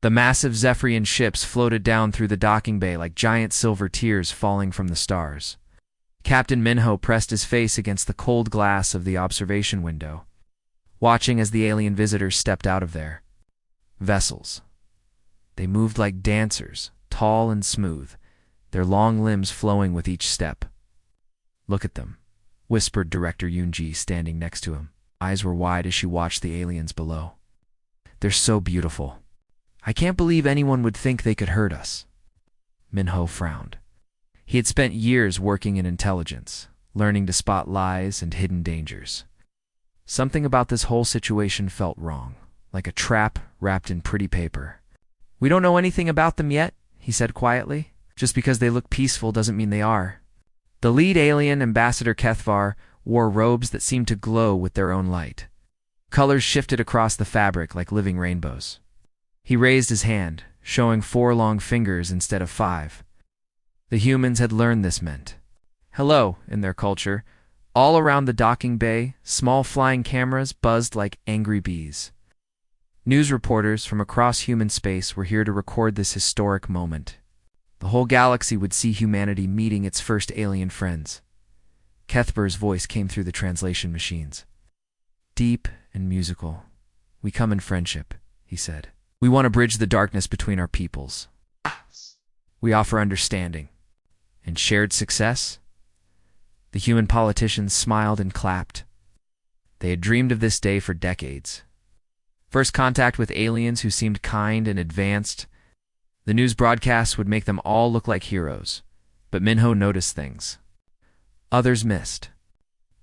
The massive Zephyrian ships floated down through the docking bay like giant silver tears falling from the stars. Captain Minho pressed his face against the cold glass of the observation window, watching as the alien visitors stepped out of their vessels. They moved like dancers, tall and smooth, their long limbs flowing with each step. "Look at them," whispered Director Yoonji, standing next to him. Eyes were wide as she watched the aliens below. "They're so beautiful. I can't believe anyone would think they could hurt us." Minho frowned. He had spent years working in intelligence, learning to spot lies and hidden dangers. Something about this whole situation felt wrong, like a trap wrapped in pretty paper. "We don't know anything about them yet," he said quietly. "Just because they look peaceful doesn't mean they are." The lead alien, Ambassador Kethvar, wore robes that seemed to glow with their own light. Colors shifted across the fabric like living rainbows. He raised his hand, showing 4 long fingers instead of 5. The humans had learned this meant hello in their culture. All around the docking bay, small flying cameras buzzed like angry bees. News reporters from across human space were here to record this historic moment. The whole galaxy would see humanity meeting its first alien friends. Kethvar's voice came through the translation machines. Deep and musical. "We come in friendship," he said. "We want to bridge the darkness between our peoples. We offer understanding. And shared success?" The human politicians smiled and clapped. They had dreamed of this day for decades. First contact with aliens who seemed kind and advanced. The news broadcasts would make them all look like heroes. But Minho noticed things others missed.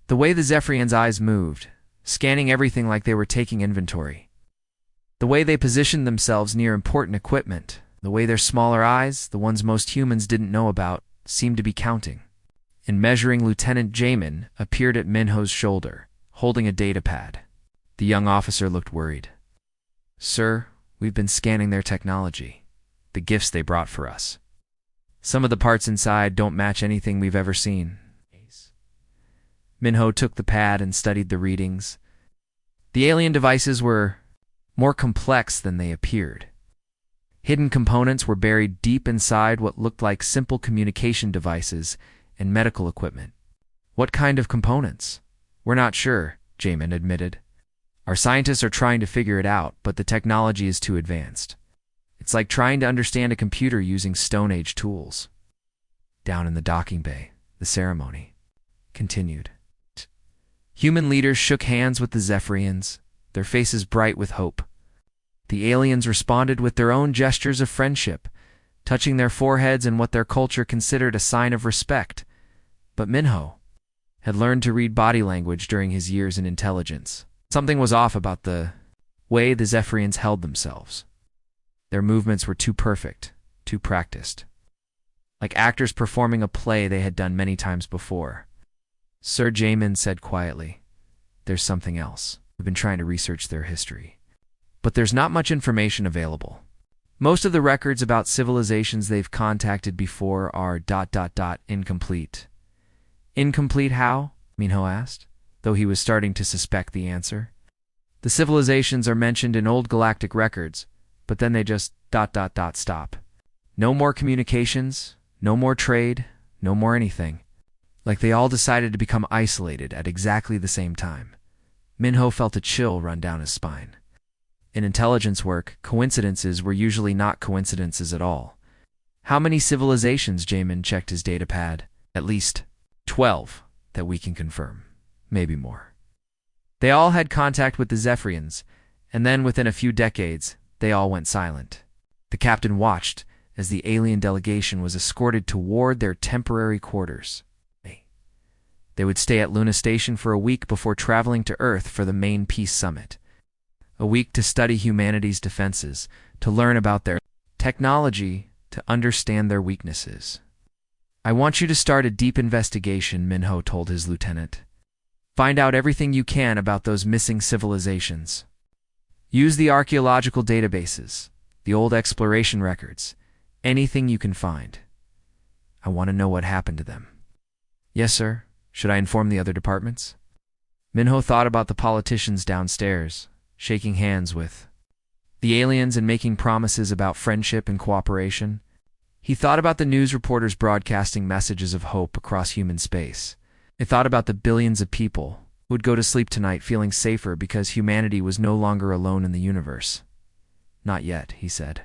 The way the Zephyrians' eyes moved, scanning everything like they were taking inventory. The way they positioned themselves near important equipment. The way their smaller eyes, the ones most humans didn't know about, seemed to be counting. In measuring, Lieutenant Jamin appeared at Minho's shoulder, holding a datapad. The young officer looked worried. "Sir, we've been scanning their technology, the gifts they brought for us. Some of the parts inside don't match anything we've ever seen." Minho took the pad and studied the readings. The alien devices were more complex than they appeared. Hidden components were buried deep inside what looked like simple communication devices and medical equipment. "What kind of components?" "We're not sure," Jamin admitted. "Our scientists are trying to figure it out, but the technology is too advanced. It's like trying to understand a computer using Stone Age tools." Down in the docking bay, the ceremony continued. Human leaders shook hands with the Zephyrians, their faces bright with hope. The aliens responded with their own gestures of friendship, touching their foreheads in what their culture considered a sign of respect. But Minho had learned to read body language during his years in intelligence. Something was off about the way the Zephyrians held themselves. Their movements were too perfect, too practiced. Like actors performing a play they had done many times before. Sir Jamin said quietly, "There's something else. We've been trying to research their history. But there's not much information available. Most of the records about civilizations they've contacted before are ... incomplete." "Incomplete how?" Minho asked, though he was starting to suspect the answer. "The civilizations are mentioned in old galactic records, but then they just ... stop. No more communications, no more trade, no more anything. Like they all decided to become isolated at exactly the same time." Minho felt a chill run down his spine. In intelligence work, coincidences were usually not coincidences at all. "How many civilizations?" Jamin checked his datapad. "At least 12 that we can confirm. Maybe more." They all had contact with the Zephyrians, and then within a few decades, they all went silent. The captain watched as the alien delegation was escorted toward their temporary quarters. They would stay at Luna Station for a week before traveling to Earth for the main peace summit. A week to study humanity's defenses, to learn about their technology, to understand their weaknesses. "I want you to start a deep investigation," Minho told his lieutenant. "Find out everything you can about those missing civilizations. Use the archaeological databases, the old exploration records, anything you can find. I want to know what happened to them." "Yes, sir. Should I inform the other departments?" Minho thought about the politicians downstairs, shaking hands with the aliens and making promises about friendship and cooperation. He thought about the news reporters broadcasting messages of hope across human space. He thought about the billions of people who would go to sleep tonight feeling safer because humanity was no longer alone in the universe. Not yet, he said.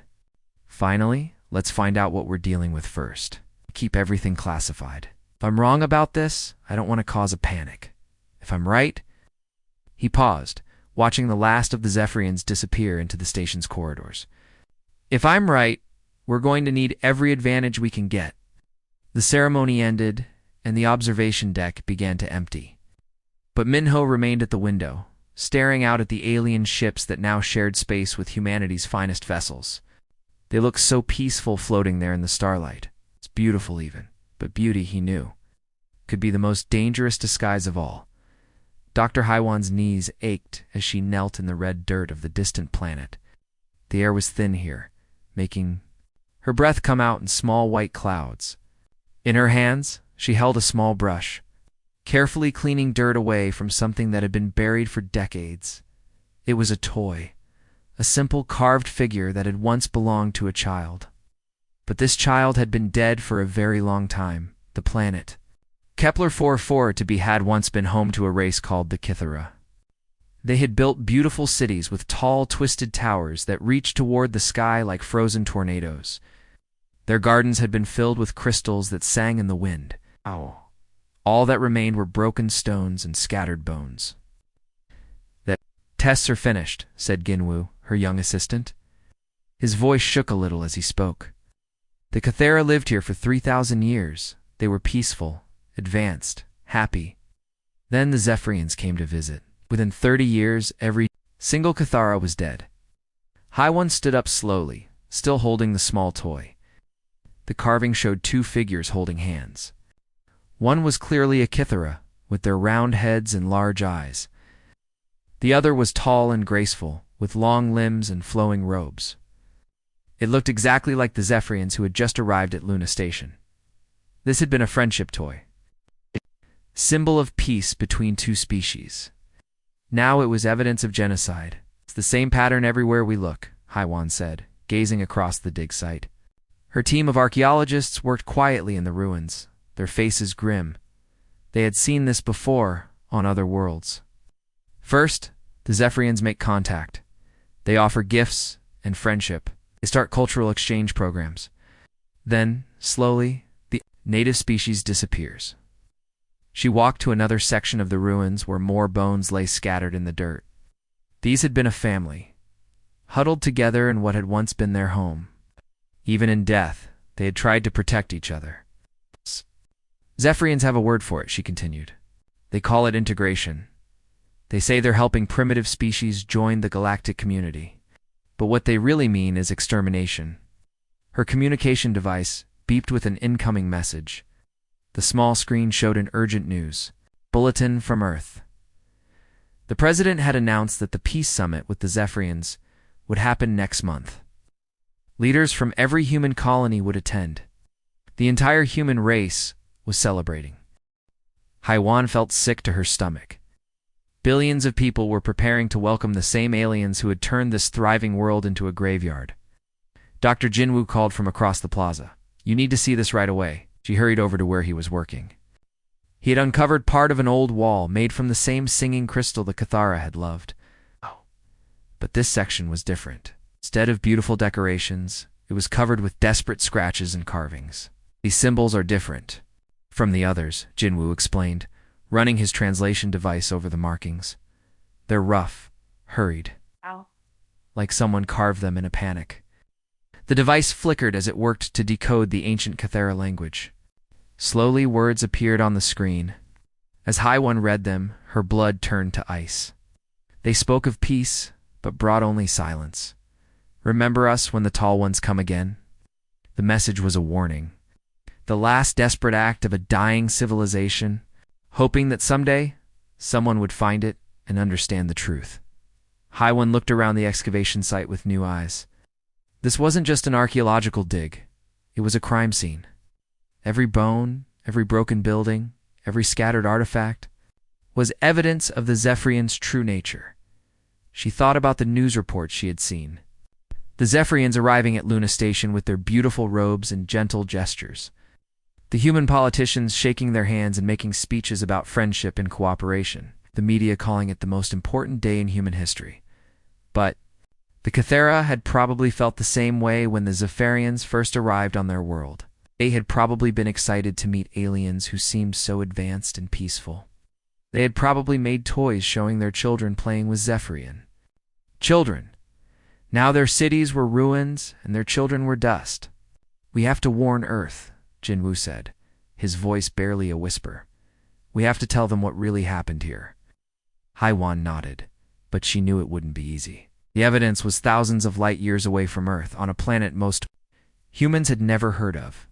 Finally, let's find out what we're dealing with first. Keep everything classified. If I'm wrong about this, I don't want to cause a panic. If I'm right... He paused, watching the last of the Zephyrians disappear into the station's corridors. If I'm right, we're going to need every advantage we can get. The ceremony ended, and the observation deck began to empty. But Minho remained at the window, staring out at the alien ships that now shared space with humanity's finest vessels. They looked so peaceful floating there in the starlight. It's beautiful even, but beauty, he knew, could be the most dangerous disguise of all. Dr. Haiwan's knees ached as she knelt in the red dirt of the distant planet. The air was thin here, making her breath come out in small white clouds. In her hands, she held a small brush, carefully cleaning dirt away from something that had been buried for decades. It was a toy, a simple carved figure that had once belonged to a child. But this child had been dead for a very long time, the planet. Kepler 44 to be had once been home to a race called the Kythera. They had built beautiful cities with tall, twisted towers that reached toward the sky like frozen tornadoes. Their gardens had been filled with crystals that sang in the wind. All that remained were broken stones and scattered bones. "The tests are finished," said Ginwu, her young assistant. His voice shook a little as he spoke. "The Kythera lived here for 3,000 years. They were peaceful, advanced, happy. Then the Zephyrians came to visit. Within 30 years, every single Kythera was dead." Haiwan stood up slowly, still holding the small toy. The carving showed two figures holding hands. One was clearly a Kythera, with their round heads and large eyes. The other was tall and graceful, with long limbs and flowing robes. It looked exactly like the Zephyrians who had just arrived at Luna Station. This had been a friendship toy, symbol of peace between two species. Now it was evidence of genocide. "It's the same pattern everywhere we look," Haiwan said, gazing across the dig site. Her team of archaeologists worked quietly in the ruins, their faces grim. They had seen this before on other worlds. First, the Zephyrians make contact. They offer gifts and friendship. They start cultural exchange programs. Then, slowly, the native species disappears. She walked to another section of the ruins where more bones lay scattered in the dirt. These had been a family, huddled together in what had once been their home. Even in death, they had tried to protect each other. "Zephyrians have a word for it," she continued. "They call it integration. They say they're helping primitive species join the galactic community. But what they really mean is extermination." Her communication device beeped with an incoming message. The small screen showed an urgent news bulletin from Earth. The president had announced that the peace summit with the Zephyrians would happen next month. Leaders from every human colony would attend. The entire human race was celebrating. Haiwan felt sick to her stomach. Billions of people were preparing to welcome the same aliens who had turned this thriving world into a graveyard. Dr. Jinwoo called from across the plaza. "You need to see this right away." She hurried over to where he was working. He had uncovered part of an old wall made from the same singing crystal the Kythera had loved. But this section was different. Instead of beautiful decorations, it was covered with desperate scratches and carvings. "These symbols are different from the others," Jinwoo explained, running his translation device over the markings. "They're rough, hurried, like someone carved them in a panic." The device flickered as it worked to decode the ancient Kythera language. Slowly, words appeared on the screen. As Haiwan read them, her blood turned to ice. They spoke of peace, but brought only silence. "Remember us when the tall ones come again?" The message was a warning. The last desperate act of a dying civilization, hoping that someday someone would find it and understand the truth. Haiwan looked around the excavation site with new eyes. This wasn't just an archaeological dig. It was a crime scene. Every bone, every broken building, every scattered artifact was evidence of the Zephyrians' true nature. She thought about the news reports she had seen. the Zephyrians arriving at Luna Station with their beautiful robes and gentle gestures. The human politicians shaking their hands and making speeches about friendship and cooperation, the media calling it the most important day in human history. But the Cathera had probably felt the same way when the Zephyrians first arrived on their world. They had probably been excited to meet aliens who seemed so advanced and peaceful. They had probably made toys showing their children playing with Zephyrian. Children. Now their cities were ruins and their children were dust. "We have to warn Earth," Jinwoo said, his voice barely a whisper. "We have to tell them what really happened here." Haiwan nodded, but she knew it wouldn't be easy. The evidence was thousands of light years away from Earth, on a planet most humans had never heard of.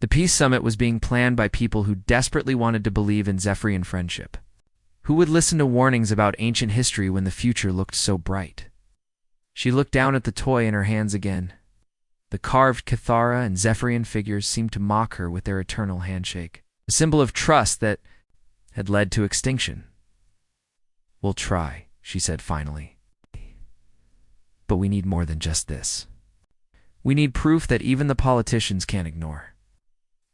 The Peace Summit was being planned by people who desperately wanted to believe in Zephyrian friendship. Who would listen to warnings about ancient history when the future looked so bright? She looked down at the toy in her hands again. The carved Cathara and Zephyrian figures seemed to mock her with their eternal handshake, a symbol of trust that had led to extinction. "We'll try," she said finally. "But we need more than just this. We need proof that even the politicians can't ignore."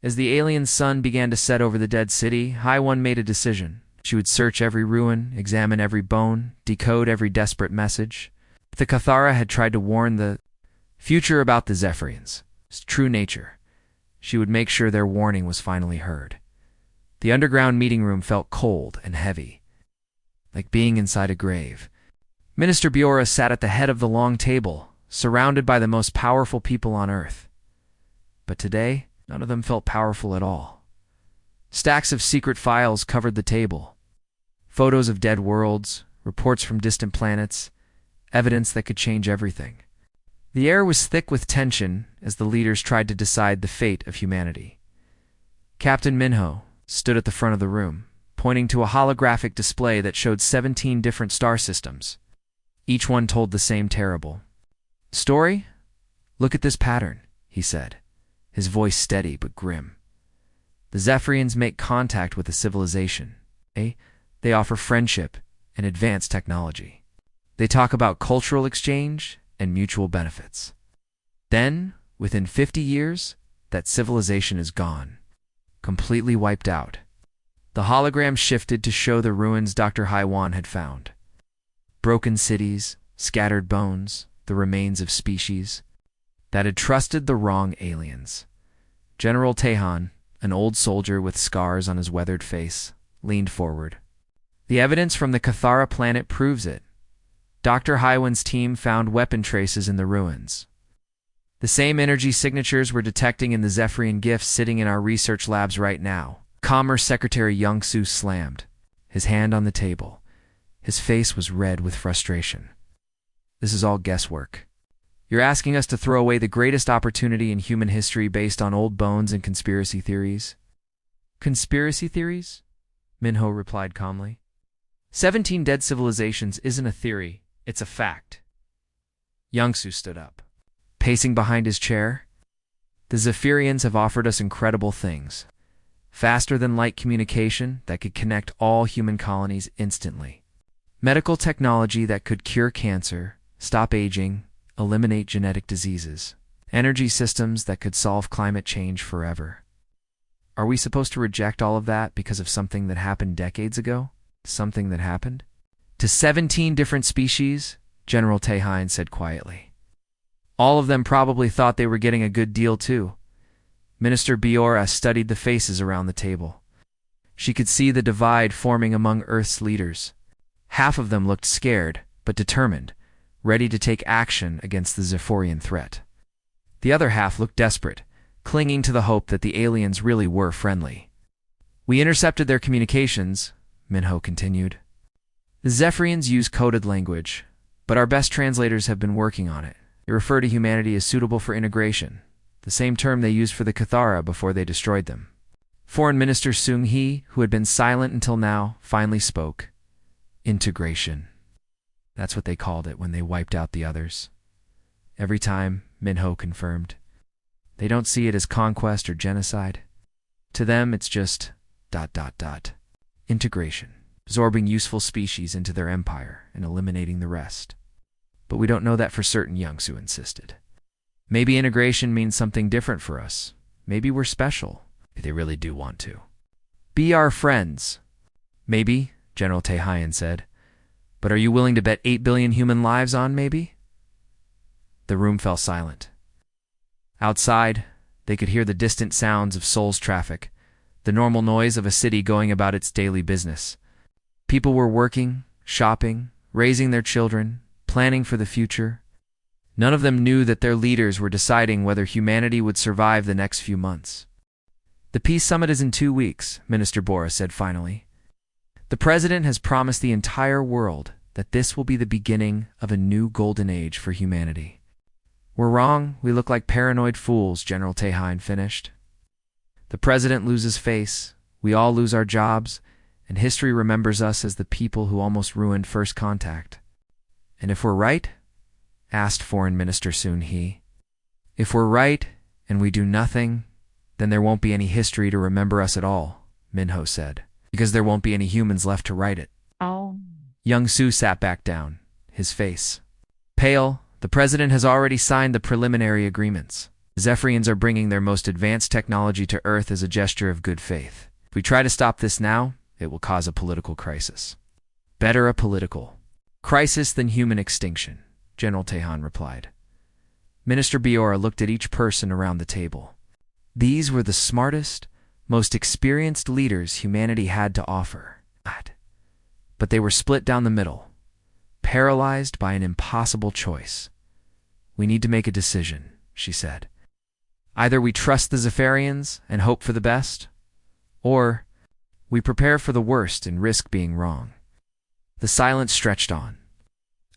As the alien sun began to set over the dead city, Haiwan made a decision. She would search every ruin, examine every bone, decode every desperate message. If the Cathara had tried to warn the future about the Zephyrians' true nature, she would make sure their warning was finally heard. The underground meeting room felt cold and heavy, like being inside a grave. Minister Biora sat at the head of the long table, surrounded by the most powerful people on Earth. But today, none of them felt powerful at all. Stacks of secret files covered the table. Photos of dead worlds, reports from distant planets, evidence that could change everything. The air was thick with tension as the leaders tried to decide the fate of humanity. Captain Minho stood at the front of the room, pointing to a holographic display that showed 17 different star systems. Each one told the same terrible story. "Look at this pattern," he said, his voice steady but grim. "The Zephyrians make contact with a civilization. They offer friendship and advanced technology. They talk about cultural exchange and mutual benefits. Then, within 50 years, that civilization is gone, completely wiped out." The hologram shifted to show the ruins Dr. Haiwan had found. Broken cities, scattered bones, the remains of species that had trusted the wrong aliens. General Tehan, an old soldier with scars on his weathered face, leaned forward. "The evidence from the Cathara planet proves it. Dr. Haiwan's team found weapon traces in the ruins. The same energy signatures we're detecting in the Zephyrian gifts sitting in our research labs right now." Commerce Secretary Young-Soo slammed, his hand on the table. His face was red with frustration. "This is all guesswork. You're asking us to throw away the greatest opportunity in human history based on old bones and conspiracy theories?" "Conspiracy theories?" Minho replied calmly. 17 dead civilizations isn't a theory, it's a fact." Young-Soo stood up, pacing behind his chair. "The Zephyrians have offered us incredible things. Faster-than-light communication that could connect all human colonies instantly. Medical technology that could cure cancer, stop aging, eliminate genetic diseases. Energy systems that could solve climate change forever. Are we supposed to reject all of that because of something that happened decades ago? Something that happened to 17 different species?" General Tehan said quietly. "All of them probably thought they were getting a good deal too." Minister Biora studied the faces around the table. She could see the divide forming among Earth's leaders. Half of them looked scared, but determined, ready to take action against the Zephyrian threat. The other half looked desperate, clinging to the hope that the aliens really were friendly. "We intercepted their communications," Minho continued. "The Zephyrians use coded language, but our best translators have been working on it. They refer to humanity as suitable for integration, the same term they used for the Cathara before they destroyed them." Foreign Minister Seung-hee, who had been silent until now, finally spoke. "Integration. That's what they called it when they wiped out the others." "Every time," Minho confirmed. "They don't see it as conquest or genocide. To them, it's just ... integration. Absorbing useful species into their empire and eliminating the rest." But we don't know that for certain, Young-Soo insisted. Maybe integration means something different for us. Maybe we're special, if they really do want to. Be our friends. Maybe, General Tae-hyun said. But are you willing to bet 8 billion human lives on maybe? The room fell silent. Outside, they could hear the distant sounds of Seoul's traffic, the normal noise of a city going about its daily business. People were working, shopping, raising their children, planning for the future. None of them knew that their leaders were deciding whether humanity would survive the next few months. The peace summit is in 2 weeks, Minister Bora said finally. The president has promised the entire world that this will be the beginning of a new golden age for humanity. We're wrong, we look like paranoid fools, General Tae-hyun finished. The president loses face, we all lose our jobs, and history remembers us as the people who almost ruined first contact. And if we're right? Asked Foreign Minister Soon-hee. If we're right, and we do nothing, then there won't be any history to remember us at all, Min-ho said, because there won't be any humans left to write it. Oh. Young-Soo sat back down, his face pale. The president has already signed the preliminary agreements. Zephyrians are bringing their most advanced technology to Earth as a gesture of good faith. If we try to stop this now, it will cause a political crisis. Better a political crisis than human extinction, General Tae-hyun replied. Minister Biora looked at each person around the table. These were the smartest, most experienced leaders humanity had to offer. But they were split down the middle, paralyzed by an impossible choice. We need to make a decision, she said. Either we trust the Zephyrians and hope for the best, or we prepare for the worst and risk being wrong. The silence stretched on.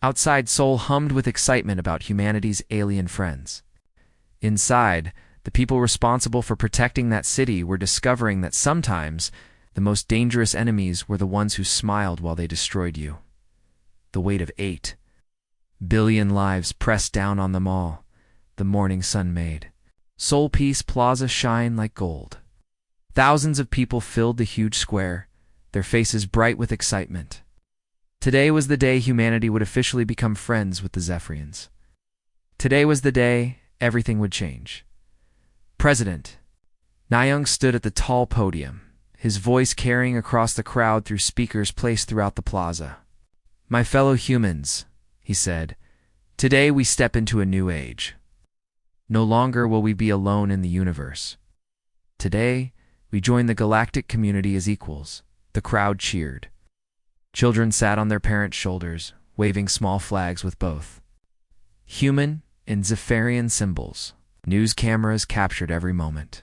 Outside, Seoul hummed with excitement about humanity's alien friends. Inside, the people responsible for protecting that city were discovering that sometimes the most dangerous enemies were the ones who smiled while they destroyed you. The weight of 8 billion lives pressed down on them all, the morning sun made Seoul Peace Plaza shine like gold. Thousands of people filled the huge square, their faces bright with excitement. Today was the day humanity would officially become friends with the Zephyrians. Today was the day everything would change. President Nayoung stood at the tall podium, his voice carrying across the crowd through speakers placed throughout the plaza. My fellow humans, he said, today we step into a new age. No longer will we be alone in the universe. Today, we join the galactic community as equals. The crowd cheered. Children sat on their parents' shoulders, waving small flags with both human and Zephyrian symbols. News cameras captured every moment,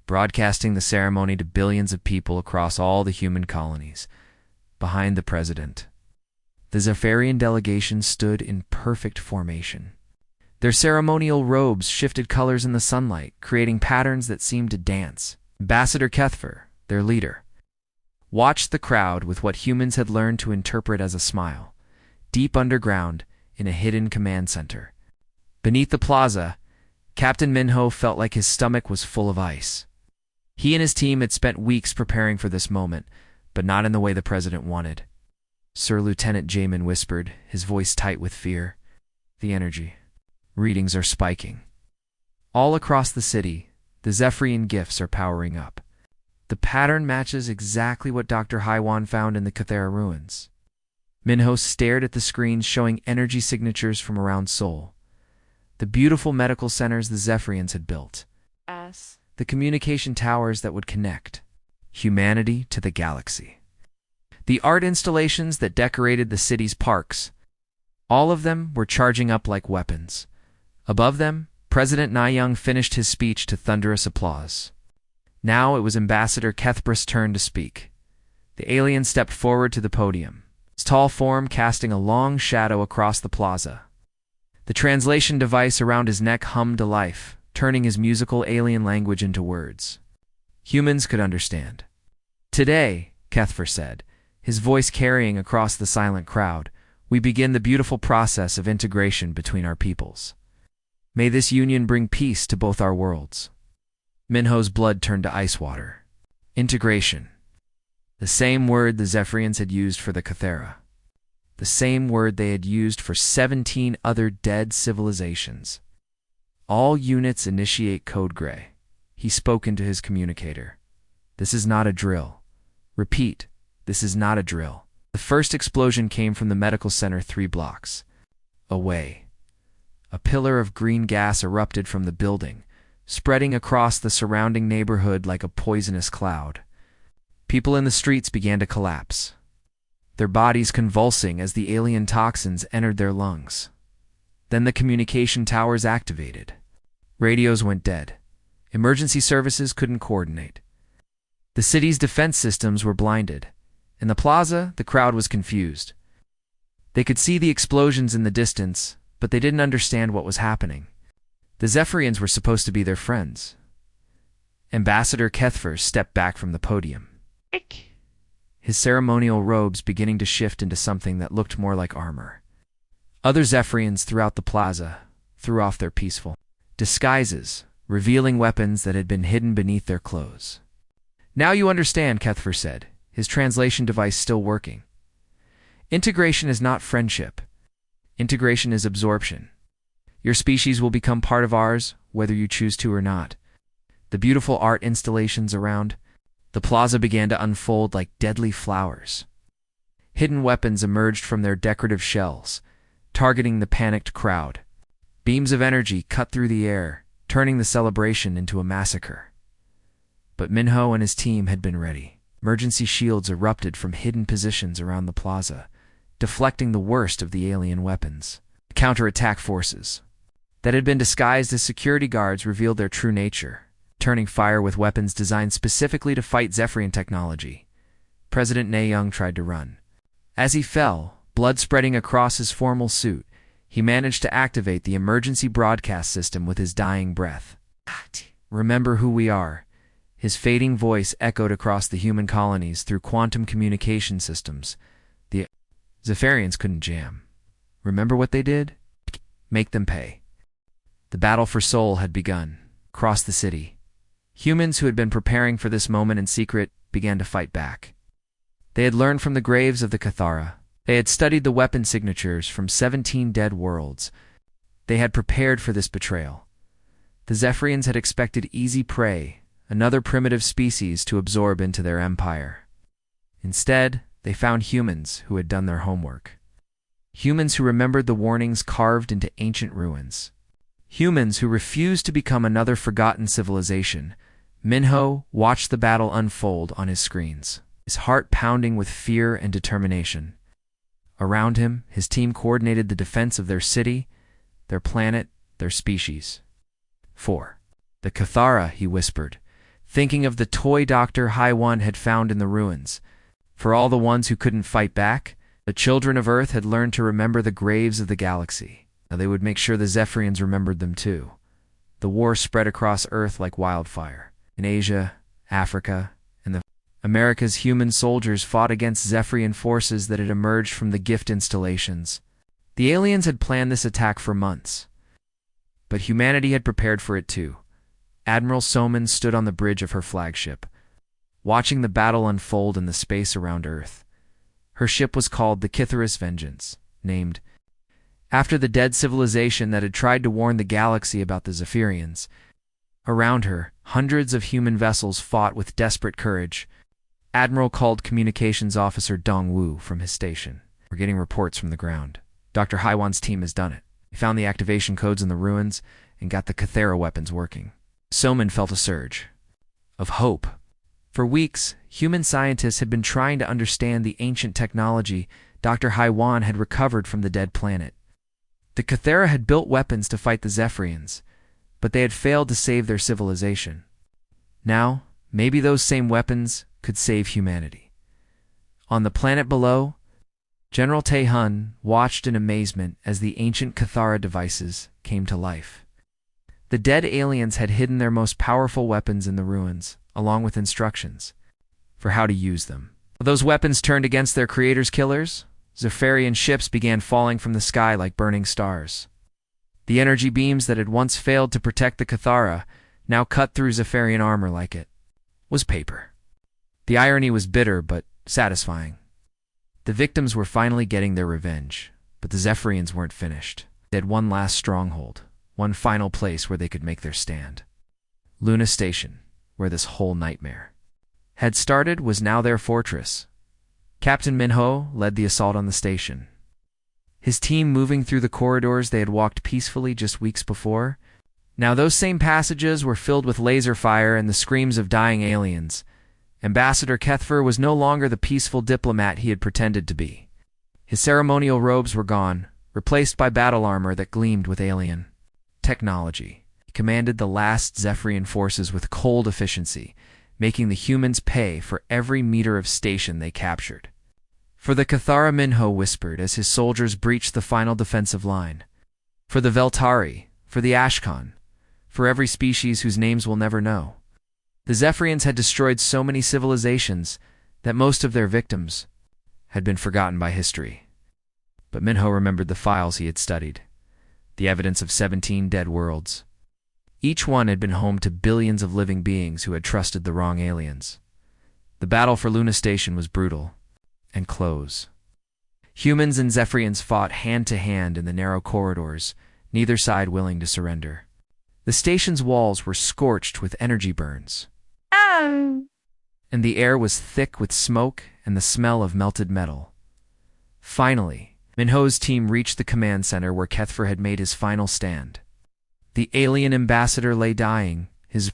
broadcasting the ceremony to billions of people across all the human colonies. Behind the president, the Zephyrian delegation stood in perfect formation. Their ceremonial robes shifted colors in the sunlight, creating patterns that seemed to dance. Ambassador Kethfer, their leader, watched the crowd with what humans had learned to interpret as a smile, deep underground in a hidden command center. Beneath the plaza, Captain Min-ho felt like his stomach was full of ice. He and his team had spent weeks preparing for this moment, but not in the way the president wanted. Sir Lieutenant Jamin whispered, his voice tight with fear. The energy readings are spiking. All across the city, the Zephyrian gifts are powering up. The pattern matches exactly what Dr. Haiwan found in the Cathera ruins. Min-ho stared at the screens showing energy signatures from around Seoul. The beautiful medical centers the Zephyrians had built. The communication towers that would connect humanity to the galaxy. The art installations that decorated the city's parks. All of them were charging up like weapons. Above them, President Nayoung finished his speech to thunderous applause. Now it was Ambassador Kethber's turn to speak. The alien stepped forward to the podium, his tall form casting a long shadow across the plaza. The translation device around his neck hummed to life, turning his musical alien language into words humans could understand. Today, Kethfer said, his voice carrying across the silent crowd, we begin the beautiful process of integration between our peoples. May this union bring peace to both our worlds. Min-ho's blood turned to ice water. Integration. The same word the Zephyrians had used for the Cathera. the same word they had used for 17 other dead civilizations. "All units initiate code gray." He spoke into his communicator. "This is not a drill. Repeat, this is not a drill." The first explosion came from the medical center 3 blocks away. A pillar of green gas erupted from the building, spreading across the surrounding neighborhood like a poisonous cloud. People in the streets began to collapse, their bodies convulsing as the alien toxins entered their lungs. Then the communication towers activated. Radios went dead. Emergency services couldn't coordinate. The city's defense systems were blinded. In the plaza, the crowd was confused. They could see the explosions in the distance, but they didn't understand what was happening. The Zephyrians were supposed to be their friends. Ambassador Kethver stepped back from the podium, his ceremonial robes beginning to shift into something that looked more like armor. Other Zephyrians throughout the plaza threw off their peaceful disguises, revealing weapons that had been hidden beneath their clothes. "Now you understand," Kethver said, his translation device still working. "Integration is not friendship. Integration is absorption. Your species will become part of ours, whether you choose to or not." The beautiful art installations around the plaza began to unfold like deadly flowers. Hidden weapons emerged from their decorative shells, targeting the panicked crowd. Beams of energy cut through the air, turning the celebration into a massacre. But Minho and his team had been ready. Emergency shields erupted from hidden positions around the plaza, deflecting the worst of the alien weapons. Counterattack forces that had been disguised as security guards revealed their true nature, turning fire with weapons designed specifically to fight Zephyrian technology. President Nayoung tried to run. As he fell, blood spreading across his formal suit, he managed to activate the emergency broadcast system with his dying breath. "Remember who we are." His fading voice echoed across the human colonies through quantum communication systems. The Zephyrians couldn't jam. Remember what they did? Make them pay. The battle for Seoul had begun. Across the city, humans who had been preparing for this moment in secret began to fight back. They had learned from the graves of the Cathara. They had studied the weapon signatures from 17 dead worlds. They had prepared for this betrayal. The Zephyrians had expected easy prey, another primitive species to absorb into their empire. Instead, they found humans who had done their homework. Humans who remembered the warnings carved into ancient ruins. Humans who refused to become another forgotten civilization. Minho watched the battle unfold on his screens, his heart pounding with fear and determination. Around him, his team coordinated the defense of their city, their planet, their species. "4. The Cathara," he whispered, thinking of the toy Dr. Haiwan had found in the ruins. For all the ones who couldn't fight back, the children of Earth had learned to remember the graves of the galaxy. Now they would make sure the Zephyrians remembered them too. The war spread across Earth like wildfire. In Asia, Africa, and the Americas, human soldiers fought against Zephyrian forces that had emerged from the gift installations. The aliens had planned this attack for months, but humanity had prepared for it too. Admiral Soman stood on the bridge of her flagship, watching the battle unfold in the space around Earth. Her ship was called the Kitharus Vengeance, named after the dead civilization that had tried to warn the galaxy about the Zephyrians. Around her, hundreds of human vessels fought with desperate courage. Admiral called Communications Officer Dong Wu from his station. "We're getting reports from the ground. Dr. Haiwan's team has done it. He found the activation codes in the ruins and got the Cathara weapons working." Soman felt a surge of hope. For weeks, human scientists had been trying to understand the ancient technology Dr. Haiwan had recovered from the dead planet. The Cathara had built weapons to fight the Zephyrians, but they had failed to save their civilization. Now, maybe those same weapons could save humanity. On the planet below, General Tae-hun watched in amazement as the ancient Cathara devices came to life. The dead aliens had hidden their most powerful weapons in the ruins, along with instructions for how to use them. Those weapons turned against their creators' killers. Zephyrian ships began falling from the sky like burning stars. The energy beams that had once failed to protect the Cathara now cut through Zephyrian armor like it was paper. The irony was bitter but satisfying. The victims were finally getting their revenge, but the Zephyrians weren't finished. They had one last stronghold, one final place where they could make their stand. Luna Station, where this whole nightmare had started, was now their fortress. Captain Minho led the assault on the station, his team moving through the corridors they had walked peacefully just weeks before. Now those same passages were filled with laser fire and the screams of dying aliens. Ambassador Kethfer was no longer the peaceful diplomat he had pretended to be. His ceremonial robes were gone, replaced by battle armor that gleamed with alien technology. He commanded the last Zephyrian forces with cold efficiency, making the humans pay for every meter of station they captured. For the Cathara, Minho whispered as his soldiers breached the final defensive line. For the Veltari, for the Ashkan, for every species whose names we'll never know. The Zephyrians had destroyed so many civilizations that most of their victims had been forgotten by history. But Minho remembered the files he had studied, the evidence of 17 dead worlds. Each one had been home to billions of living beings who had trusted the wrong aliens. The battle for Luna Station was brutal and close. Humans and Zephyrians fought hand-to-hand in the narrow corridors, neither side willing to surrender. The station's walls were scorched with energy burns, and the air was thick with smoke and the smell of melted metal. Finally, Minho's team reached the command center where Kethfer had made his final stand. The alien ambassador lay dying, his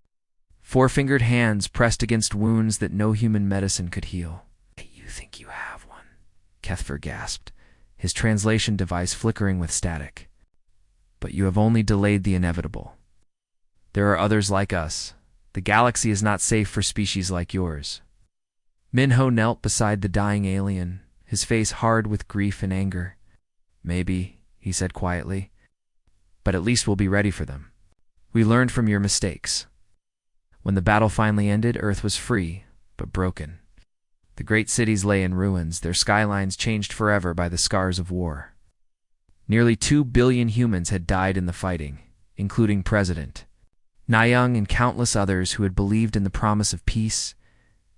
four-fingered hands pressed against wounds that no human medicine could heal. "You think you have one?" Kethfer gasped, his translation device flickering with static. "But you have only delayed the inevitable. There are others like us. The galaxy is not safe for species like yours." Minho knelt beside the dying alien, his face hard with grief and anger. "Maybe," he said quietly, "but at least we'll be ready for them. We learned from your mistakes." When the battle finally ended, Earth was free, but broken. The great cities lay in ruins, their skylines changed forever by the scars of war. Nearly 2 billion humans had died in the fighting, including President Nayang and countless others who had believed in the promise of peace.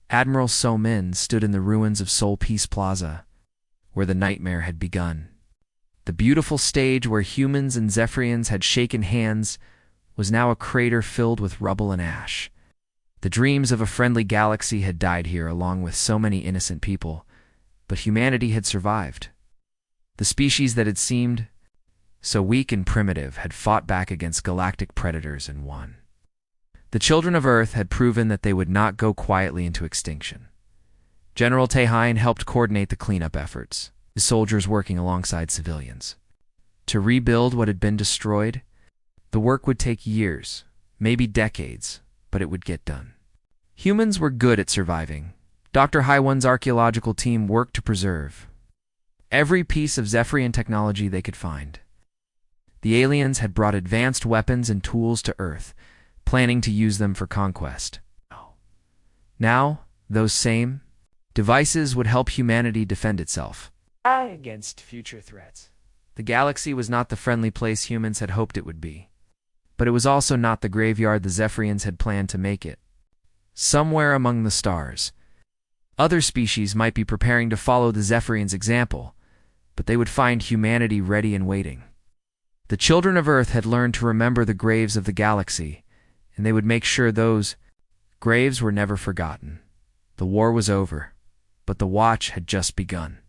Admiral So Min stood in the ruins of Seoul Peace Plaza, where the nightmare had begun. The beautiful stage where humans and Zephyrians had shaken hands was now a crater filled with rubble and ash. The dreams of a friendly galaxy had died here along with so many innocent people, but humanity had survived. The species that had seemed so weak and primitive had fought back against galactic predators and won. The children of Earth had proven that they would not go quietly into extinction. General Taehain helped coordinate the cleanup efforts, his soldiers working alongside civilians. To rebuild what had been destroyed, the work would take years, maybe decades, but it would get done. Humans were good at surviving. Dr. Haiwan's archaeological team worked to preserve every piece of Zephyrian technology they could find. The aliens had brought advanced weapons and tools to Earth, planning to use them for conquest. Now, those same devices would help humanity defend itself against future threats. The galaxy was not the friendly place humans had hoped it would be, but it was also not the graveyard the Zephyrians had planned to make it. Somewhere among the stars, other species might be preparing to follow the Zephyrians' example, but they would find humanity ready and waiting. The children of Earth had learned to remember the graves of the galaxy, and they would make sure those graves were never forgotten. The war was over, but the watch had just begun.